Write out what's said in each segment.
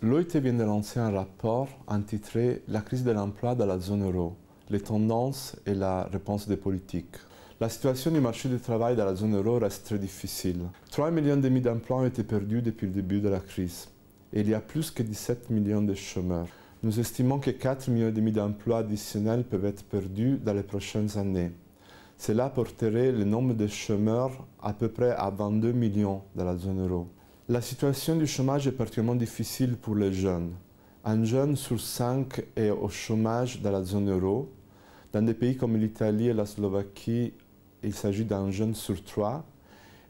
L'OIT vient de lancer un rapport intitulé « La crise de l'emploi dans la zone euro, les tendances et la réponse des politiques ». La situation du marché du travail dans la zone euro reste très difficile. 3,5 millions d'emplois ont été perdus depuis le début de la crise. Et il y a plus que 17 millions de chômeurs. Nous estimons que 4,5 millions d'emplois additionnels peuvent être perdus dans les prochaines années. Cela porterait le nombre de chômeurs à peu près à 22 millions dans la zone euro. La situation du chômage est particulièrement difficile pour les jeunes. Un jeune sur 5 est au chômage dans la zone euro. Dans des pays comme l'Italie et la Slovaquie, il s'agit d'un jeune sur 3.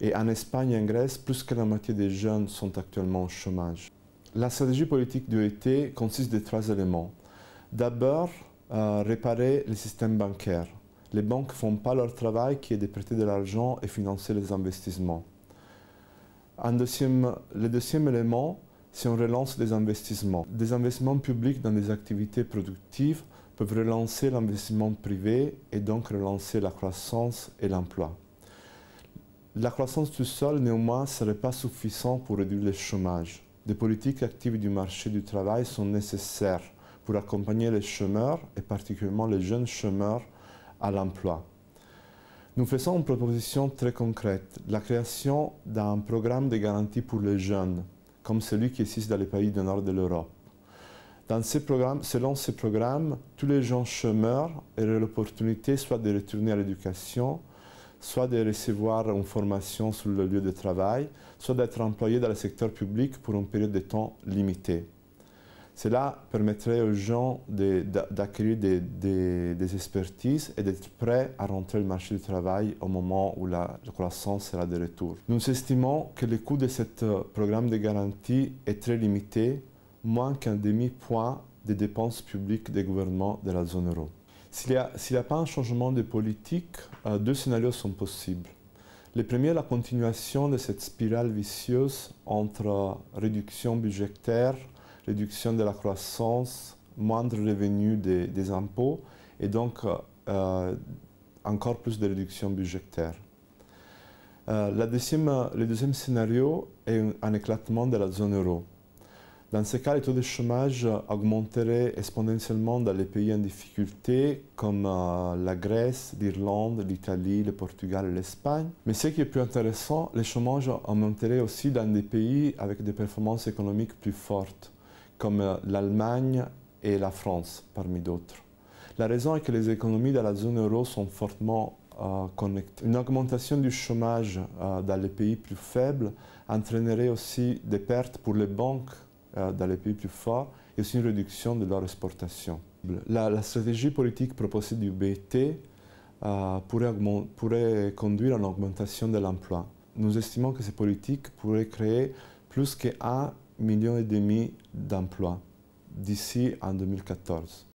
Et en Espagne et en Grèce, plus que la moitié des jeunes sont actuellement au chômage. La stratégie politique de l'OIT consiste de 3 éléments. D'abord, réparer le système bancaire. Les banques ne font pas leur travail qui est de prêter de l'argent et financer les investissements. Le deuxième élément, c'est on relance des investissements. Des investissements publics dans des activités productives peuvent relancer l'investissement privé et donc relancer la croissance et l'emploi. La croissance tout seul, néanmoins, ne serait pas suffisante pour réduire le chômage. Des politiques actives du marché du travail sont nécessaires pour accompagner les chômeurs, et particulièrement les jeunes chômeurs, à l'emploi. Nous faisons une proposition très concrète, la création d'un programme de garantie pour les jeunes, comme celui qui existe dans les pays du nord de l'Europe. Selon ce programme, tous les jeunes chômeurs auraient l'opportunité soit de retourner à l'éducation, soit de recevoir une formation sur le lieu de travail, soit d'être employés dans le secteur public pour une période de temps limitée. Cela permettrait aux gens d'acquérir des expertises et d'être prêts à rentrer au marché du travail au moment où la croissance sera de retour. Nous estimons que le coût de ce programme de garantie est très limité, moins qu'un demi-point des dépenses publiques des gouvernements de la zone euro. S'il n'y a pas un changement de politique, 2 scénarios sont possibles. Le premier est la continuation de cette spirale vicieuse entre réduction budgétaire, réduction de la croissance, moindre revenu des impôts et donc encore plus de réduction budgétaire. Le deuxième scénario est un éclatement de la zone euro. Dans ce cas, le taux de chômage augmenterait exponentiellement dans les pays en difficulté comme la Grèce, l'Irlande, l'Italie, le Portugal et l'Espagne. Mais ce qui est plus intéressant, le chômage augmenterait aussi dans des pays avec des performances économiques plus fortes, comme l'Allemagne et la France, parmi d'autres. La raison est que les économies de la zone euro sont fortement connectées. Une augmentation du chômage dans les pays plus faibles entraînerait aussi des pertes pour les banques dans les pays plus forts et aussi une réduction de leur exportation. La stratégie politique proposée du BIT pourrait conduire à une augmentation de l'emploi. Nous estimons que ces politiques pourraient créer plus que 1,5 million d'emplois d'ici en 2014.